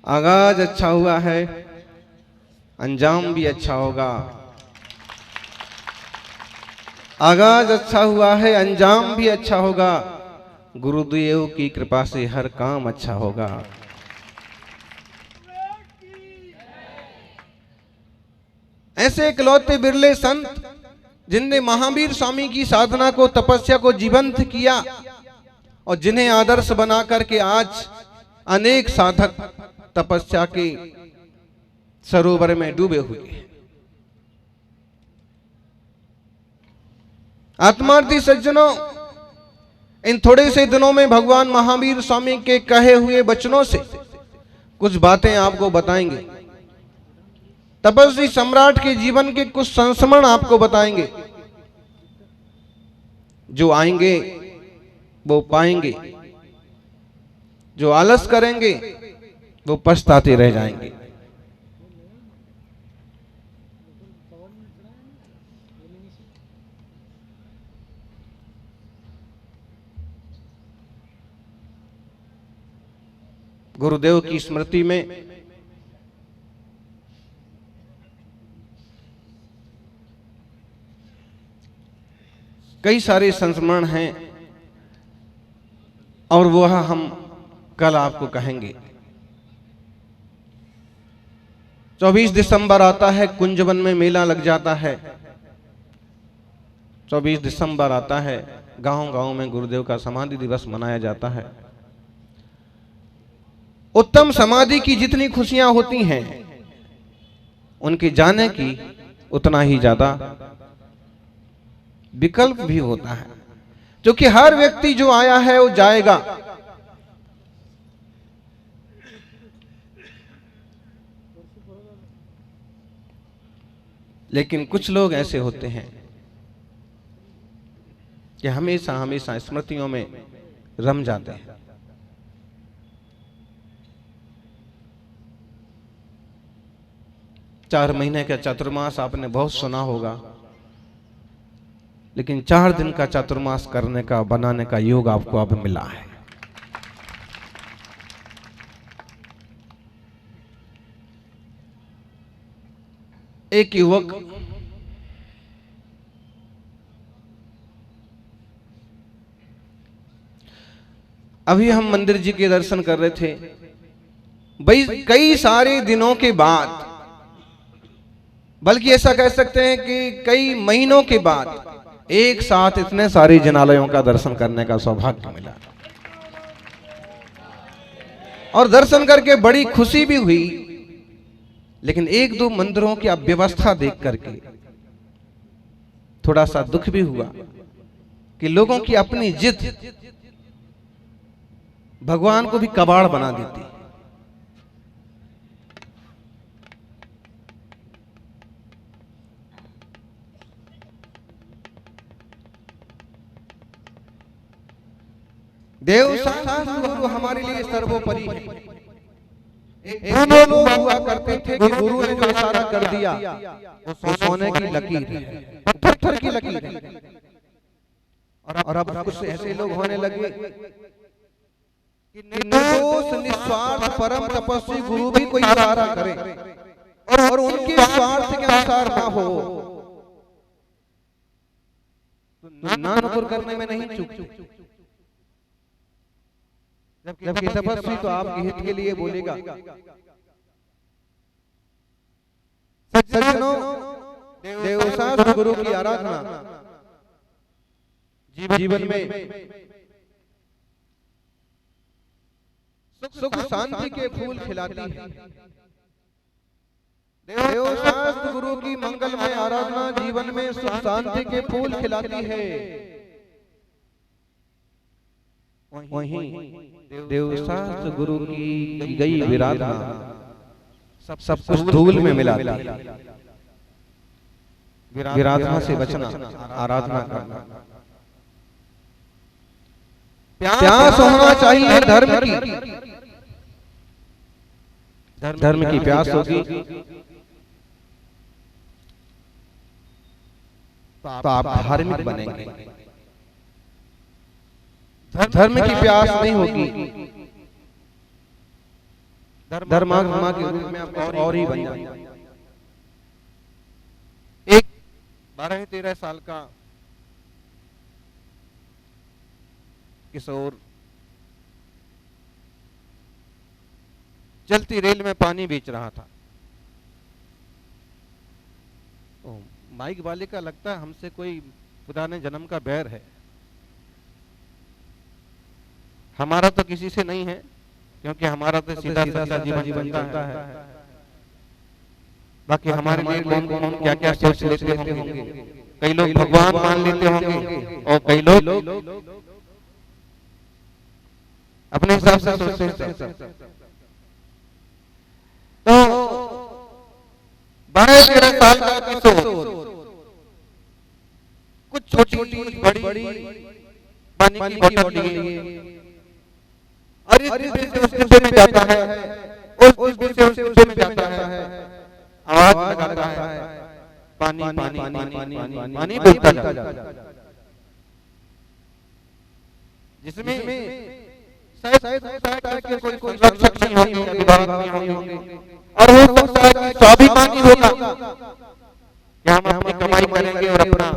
आगाज अच्छा हुआ है, अंजाम भी अच्छा होगा। आगाज अच्छा हुआ है, अंजाम भी अच्छा होगा। गुरुदेव की कृपा से हर काम अच्छा होगा। ऐसे इकलौते बिरले संत जिनने महावीर स्वामी की साधना को, तपस्या को जीवंत किया और जिन्हें आदर्श बना करके आज अनेक साधक तपस्या के सरोवर में डूबे हुए हैं। आत्मार्थी सज्जनों, इन थोड़े से दिनों में भगवान महावीर स्वामी के कहे हुए वचनों से कुछ बातें आपको बताएंगे। तपस्वी सम्राट के जीवन के कुछ संस्मरण आपको बताएंगे। जो आएंगे वो पाएंगे, जो आलस करेंगे वो पछताते रह जाएंगे। गुरुदेव की स्मृति में कई सारे संस्मरण हैं और वह हम कल आपको कहेंगे। 24 दिसंबर आता है, कुंजवन में मेला लग जाता है। 24 दिसंबर आता है, गांव-गांव में गुरुदेव का समाधि दिवस मनाया जाता है। उत्तम समाधि की जितनी खुशियां होती हैं, उनके जाने की उतना ही ज्यादा विकल्प भी होता है, क्योंकि हर व्यक्ति जो आया है वो जाएगा। लेकिन कुछ लोग ऐसे होते हैं कि हमेशा हमेशा स्मृतियों में रम जाते हैं। चार महीने का चातुर्मास आपने बहुत सुना होगा, लेकिन 4 दिन का चातुर्मास करने का, बनाने का योग आपको अब मिला है। एक युवक अभी हम मंदिर जी के दर्शन कर रहे थे, भाई कई सारे दिनों के बाद, बल्कि ऐसा कह सकते हैं कि कई महीनों के बाद एक साथ इतने सारे जिनालयों का दर्शन करने का सौभाग्य मिला और दर्शन करके बड़ी खुशी भी हुई। लेकिन एक दो मंदिरों की अव्यवस्था देख करके थोड़ा सा दुख भी हुआ कि लोगों की अपनी जिद भगवान को भी कबाड़ बना देती। देव शास्त्र गुरु हमारे लिए सर्वोपरि है। दोनों लोग हुआ करते थे कि गुरु ने जो इशारा कर दिया वो सोने की लकीर है, पत्थर की लकीर है। और अब कुछ ऐसे लोग होने लगे कि निर्दोष निस्वार्थ परम तपस्वी गुरु भी कोई इशारा करे और उनके स्वार्थ के अनुसार ना हो तो ना नुकुर करने में नहीं चूक। जबकि तपस्वी तो आपके हित के लिए बोलेगा। सज्जनों, देवशास्त्र गुरु की आराधना जीवन में सुख शांति के फूल खिलाती है। देवशास्त्र गुरु की मंगलमय आराधना जीवन में सुख शांति के फूल खिलाती है। वहीं देवशास्त्र गुरु की गई विराधना सब कुछ धूल में मिला दी। विराधना से बचना, आराधना करना। प्यास होना चाहिए धर्म की, धर्म की प्यास होगी तो आप धार्मिक बनेंगे। धर्म की प्यास नहीं होगी, धर्मात्मा के रूप में आप कुछ और ही बन जाएंगे। एक 12-13 साल का किशोर चलती रेल में पानी बेच रहा था। माइक वाले का लगता है हमसे कोई पुराने जन्म का बैर है। हमारा तो किसी से नहीं है, क्योंकि हमारा तो सीधा साधा जीवन चलता है। बाकी हमारे लिए कौन क्या क्या सोच लेते होंगे। कई लोग भगवान मान लेते होंगे और कई लोग अपने हिसाब से सोचते हैं। तो 12-13 साल का किशोर कुछ छोटी बड़ी पानी की बोतल लिए और इस डिब्बे में जाता है, उस डिब्बे में जाता है, आवाज लगाता है, पानी पानी पानी पानी पानी बोलता जाता है, जिसमें शायद कोई रक्षक नहीं होंगे, विभाग नहीं होंगे, और हो सकता है कि स्वाभिमानी होगा कि हम अपनी कमाई करेंगे और अपना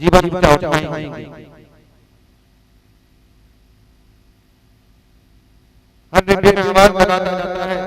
जीवन उठाएंगे। हर डिब्बे में आवाज लगाता जाता है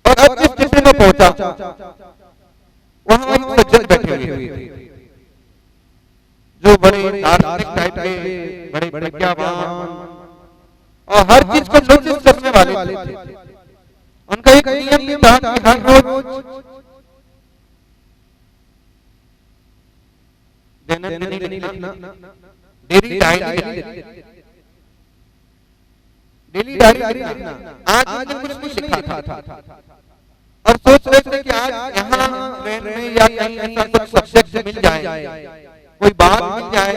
और अब जिस डिब्बे में पहुंचा वहां एक सज्जन बैठे हुए थे जो बड़े धार्मिक टाइप के, बड़े प्रज्ञावान और हर चीज को नोटिस करने वाले थे। उनका एक नियम था कि हर रोज दैनिक लिखना, डेली डायरी लिखना। आज कुछ नहीं लिखा था और सोच रहे थे कि आज यहाँ ट्रेन में या कहीं ऐसा कुछ सब्जेक्ट मिल जाए, कोई बात मिल जाए,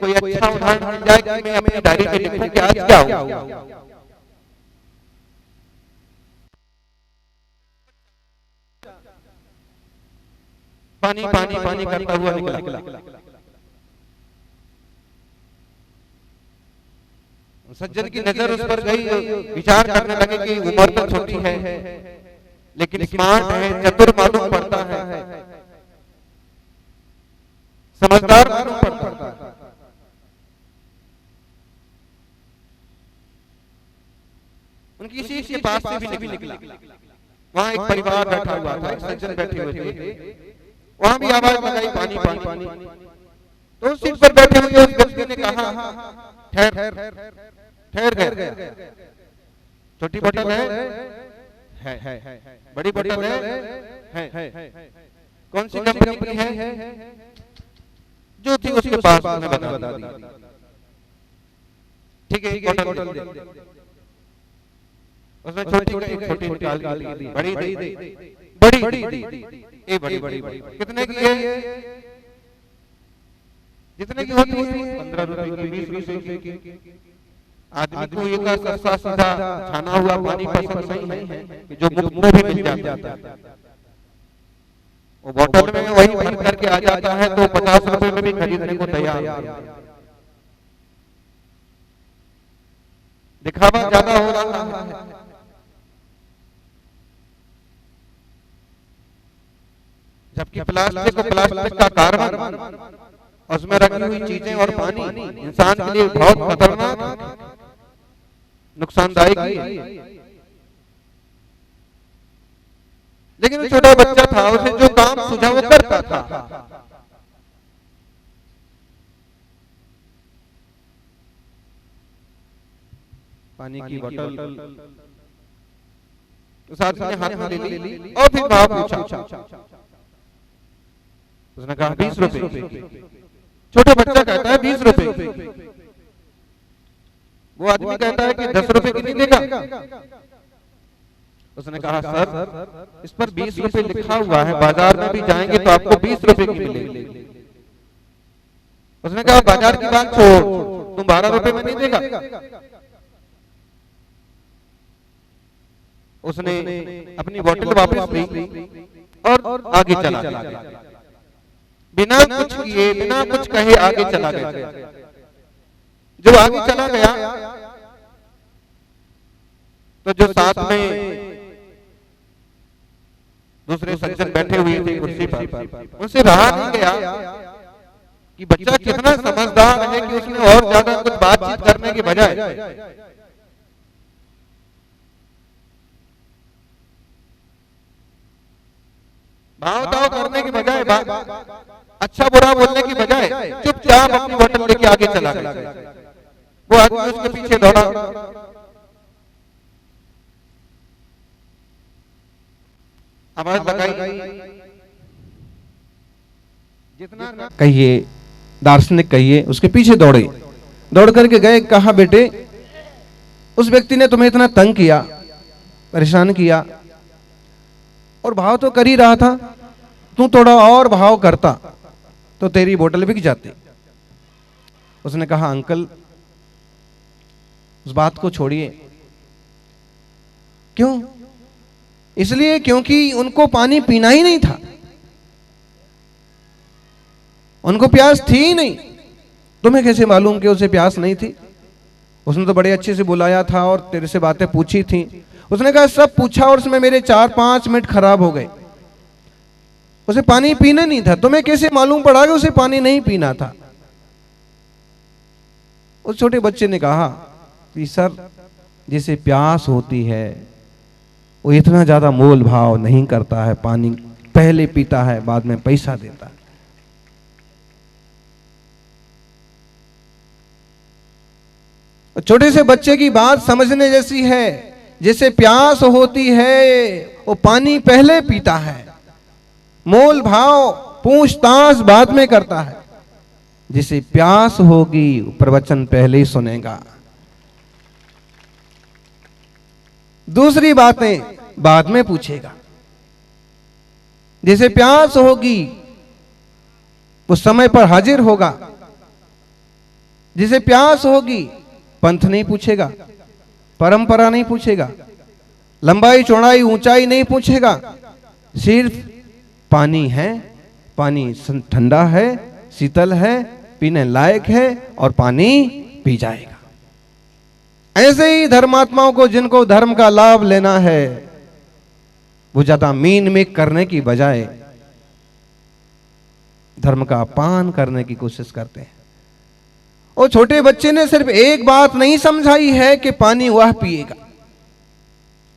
कोई अच्छा उदाहरण मिल जाए कि मैं अपनी डायरी में लिखूं कि आज क्या हुआ। पानी पानी पानी करता हुआ निकला। सज्जन की नजर उस पर गई, विचार करने लगे कि उम्र तो छोटी है लेकिन स्मार्ट है, चतुर मालूम पड़ता है, समझदार मालूम पड़ता है। उनकी इसी के पास से भी निकला। वहां एक परिवार बैठा हुआ था, एक सज्जन बैठे हुए थे, वहां भी आवाज लगाई पानी पानी पानी। तो उस सीट पर बैठे हुए उस व्यक्ति ने कहा, ठहर गए, छोटी बोतल है, बड़ी बोतल है, कौन सी कंपनी की है, जो थी उसके पास में बता दी। ठीक है, बोतल दे। उसने छोटी निकाल दी, बड़ी कितने की है? जितने की होती है 15 रुपए की, 20 रुपए की। आदमी को ये का सस्ता सीधा छाना हुआ पानी पसंद नहीं है कि जो मुफ्त में भी मिल जाता है। वो बोतल में वही भर करके आ जाता है तो 50 रुपए में भी खरीदने को तैयार है। दिखावा ज्यादा हो रहा है। जबकि प्लास्टिक को प्लास्टिक का कार्बन, उसमें रखी हुई चीजें और पानी इंसान के लिए बहुत खतरनाक, नुकसानदायक है। लेकिन वो छोटा बच्चा था, उसे जो काम सूझा वो करता था। पानी की बोतल उस आदमी ने हाथ में ले ली और फिर भाव पूछा। उसने कहा 20 रुपए। छोटा बच्चा कहता है 20 रुपए। वो आदमी कहता है कि 10 रुपए की नहीं देगा। उसने कहा सर, इस पर 20 रुपए लिखा हुआ है, बाजार में भी जाएंगे तो आपको 20 रुपए की मिलेगी। उसने कहा बाजार की बात छोड़, तुम 12 रुपए में नहीं देगा। उसने अपनी बोतल वापस ली और आगे चला गया। बिना कुछ किए, बिना कुछ कहे आगे चला गया। जब आगे चला गया तो जो साथ में दूसरे सज्जन बैठे हुए थे कुर्सी पर, उनसे रहा नहीं गया कि बच्चा कितना समझदार है कि उसने और ज्यादा कुछ बातचीत करने के बजाय भाव ताव करने की बजाय, अच्छा बुरा बोलने की बजाय चुपचाप अपनी बोतल लेके आगे चला गया। वो आदमी उसके पीछे दौड़ा, आवाज लगाई, जितना कहिए दार्शनिक कहिए, उसके पीछे दौड़े। दौड़ करके गए, कहा बेटे उस व्यक्ति ने तुम्हें इतना तंग किया, परेशान किया और भाव तो कर ही रहा था, तू थोड़ा और भाव करता तो तेरी बोतल बिक जाती। उसने कहा अंकल उस बात को छोड़िए। क्यों? इसलिए क्योंकि उनको पानी पीना ही नहीं था, उनको प्यास थी ही नहीं। तुम्हें कैसे मालूम कि उसे प्यास नहीं थी? उसने तो बड़े अच्छे से बुलाया था और तेरे से बातें पूछी थी। उसने कहा सब पूछा और उसमें मेरे 4-5 मिनट खराब हो गए, उसे पानी पीना नहीं था। तुम्हें कैसे मालूम पड़ा कि उसे पानी नहीं पीना था? उस छोटे बच्चे ने कहा कि सर जिसे प्यास होती है वो इतना ज्यादा मोल भाव नहीं करता है, पानी पहले पीता है बाद में पैसा देता है। छोटे से बच्चे की बात समझने जैसी है। जिसे प्यास होती है वो पानी पहले पीता है, मोल भाव पूछताछ बाद में करता है। जिसे प्यास होगी वो प्रवचन पहले ही सुनेगा, दूसरी बातें बाद में पूछेगा। जिसे प्यास होगी वो समय पर हाजिर होगा। जिसे प्यास होगी पंथ नहीं पूछेगा, परंपरा नहीं पूछेगा, लंबाई चौड़ाई ऊंचाई नहीं पूछेगा, सिर्फ पानी है, पानी ठंडा है, शीतल है, पीने लायक है और पानी पी जाएगा। ऐसे ही धर्मात्माओं को जिनको धर्म का लाभ लेना है वो ज्यादा मीन मेक करने की बजाय धर्म का पान करने की कोशिश करते हैं। और छोटे बच्चे ने सिर्फ एक बात नहीं समझाई है कि पानी वह पिएगा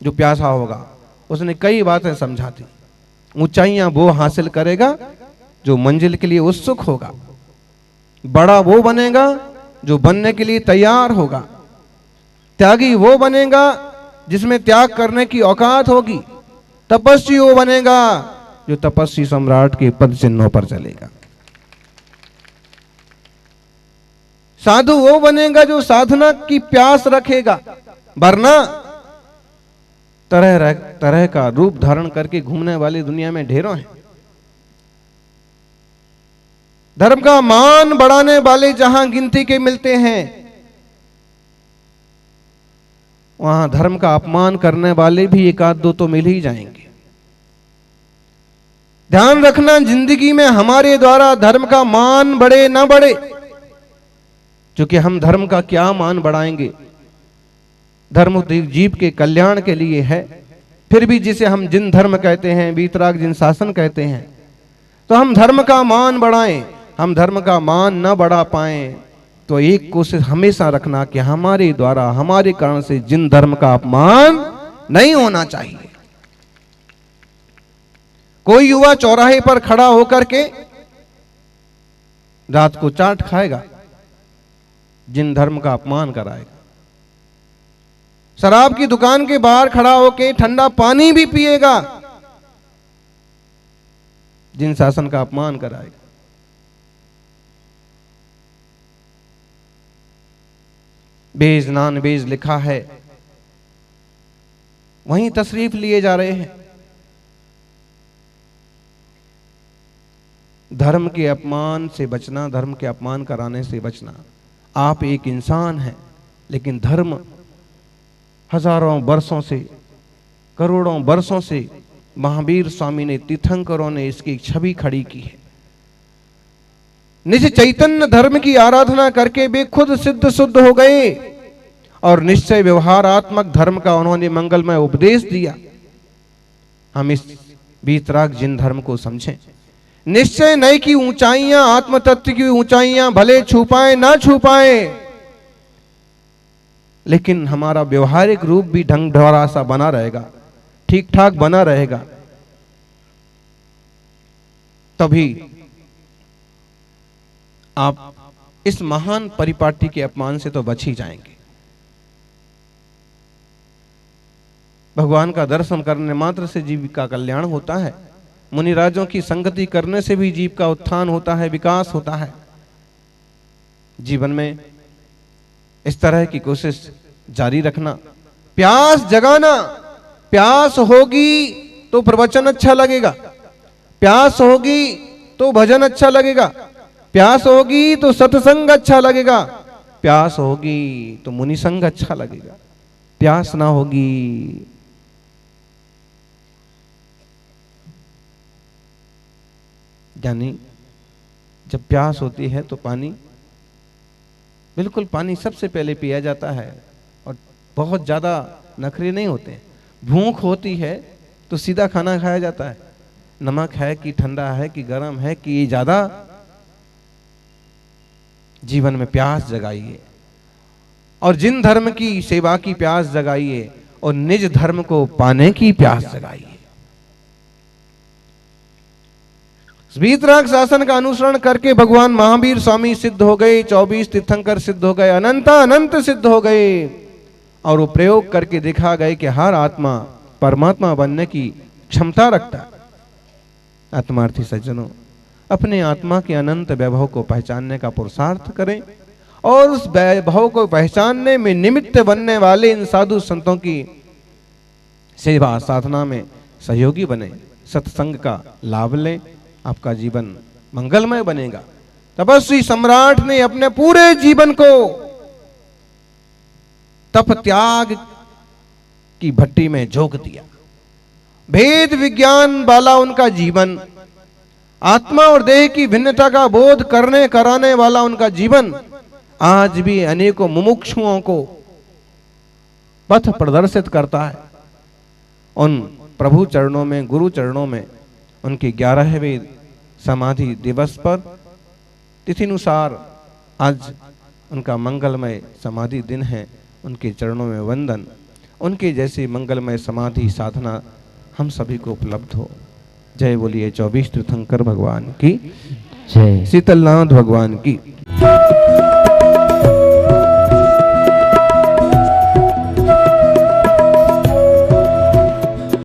जो प्यासा होगा, उसने कई बातें समझा दी। ऊंचाइयां वो हासिल करेगा जो मंजिल के लिए उत्सुक होगा, बड़ा वो बनेगा जो बनने के लिए तैयार होगा, त्यागी वो बनेगा जिसमें त्याग करने की औकात होगी, तपस्वी वो बनेगा जो तपस्वी सम्राट के पद चिन्हों पर चलेगा, साधु वो बनेगा जो साधना की प्यास रखेगा, वरना तरह तरह का रूप धारण करके घूमने वाली दुनिया में ढेरों हैं। धर्म का मान बढ़ाने वाले जहां गिनती के मिलते हैं, वहां धर्म का अपमान करने वाले भी एक आध दो तो मिल ही जाएंगे। ध्यान रखना, जिंदगी में हमारे द्वारा धर्म का मान बढ़े ना बढ़े, क्योंकि हम धर्म का क्या मान बढ़ाएंगे? धर्म जीव के कल्याण के लिए है। फिर भी जिसे हम जिन धर्म कहते हैं, वीतराग जिन शासन कहते हैं, तो हम धर्म का मान बढ़ाएं। हम धर्म का मान न बढ़ा पाएं तो एक कोशिश हमेशा रखना कि हमारे द्वारा, हमारे कारण से जिन धर्म का अपमान नहीं होना चाहिए। कोई युवा चौराहे पर खड़ा होकर के रात को चाट खाएगा जिन धर्म का अपमान कराएगा, शराब की दुकान के बाहर खड़ा होकर ठंडा पानी भी पिएगा जिन शासन का अपमान कराएगा। बेज नान बेज लिखा है, वहीं तशरीफ लिए जा रहे हैं। धर्म के अपमान से बचना, धर्म के अपमान कराने से बचना। आप एक इंसान हैं, लेकिन धर्म हजारों वर्षों से, करोड़ों वर्षों से महावीर स्वामी ने, तीर्थंकरों ने इसकी छवि खड़ी की है। निज चैतन्य धर्म की आराधना करके वे खुद सिद्ध शुद्ध हो गए और निश्चय व्यवहारात्मक धर्म का उन्होंने मंगलमय उपदेश दिया। हम इस वीतराग जिन धर्म को समझें, निश्चय नए की ऊंचाइयां, आत्म तत्व की ऊंचाइयां भले छुपाएं ना छुपाएं, लेकिन हमारा व्यवहारिक रूप भी ढंग ढोरा सा बना रहेगा, ठीक ठाक बना रहेगा, तभी आप इस महान परिपाटी के अपमान से तो बच ही जाएंगे। भगवान का दर्शन करने मात्र से जीव का कल्याण होता है। मुनिराजों की संगति करने से भी जीव का उत्थान होता है, विकास होता है। जीवन में इस तरह की कोशिश जारी रखना, प्यास जगाना। प्यास होगी तो प्रवचन अच्छा लगेगा, प्यास होगी तो भजन अच्छा लगेगा, प्यास होगी तो सत्संग अच्छा लगेगा, प्यास होगी तो मुनि संग अच्छा लगेगा। प्यास ना होगी यानी जब प्यास होती है तो पानी, बिल्कुल पानी सबसे पहले पिया जाता है और बहुत ज्यादा नखरे नहीं होते। भूख होती है तो सीधा खाना खाया जाता है, नमक है कि ठंडा है कि गर्म है कि ज्यादा। जीवन में प्यास जगाइए और जिन धर्म की सेवा की प्यास जगाइए और निज धर्म को पाने की प्यास जगाइए। वीतराग शासन का अनुसरण करके भगवान महावीर स्वामी सिद्ध हो गए, 24 तीर्थंकर सिद्ध हो गए, अनंत सिद्ध हो गए और वो प्रयोग करके दिखा गए कि हर आत्मा परमात्मा बनने की क्षमता रखता है। आत्मार्थी सज्जनों, अपने आत्मा के अनंत वैभव को पहचानने का पुरुषार्थ करें और उस वैभव को पहचानने में निमित्त बनने वाले इन साधु संतों की सेवा साधना में सहयोगी बने, सत्संग का लाभ लें, आपका जीवन मंगलमय बनेगा। तपस्वी सम्राट ने अपने पूरे जीवन को तप त्याग की भट्टी में झोंक दिया। भेद विज्ञान वाला उनका जीवन, आत्मा और देह की भिन्नता का बोध करने कराने वाला उनका जीवन आज भी अनेकों मुमुक्षुओं को पथ प्रदर्शित करता है। उन प्रभु चरणों में, गुरु चरणों में उनके 11वें समाधि दिवस पर तिथिनुसार आज उनका मंगलमय समाधि दिन है। उनके चरणों में वंदन, उनके जैसी मंगलमय समाधि साधना हम सभी को उपलब्ध हो। जय बोलिए 24 तीर्थंकर भगवान की जय, शीतलनाथ भगवान की।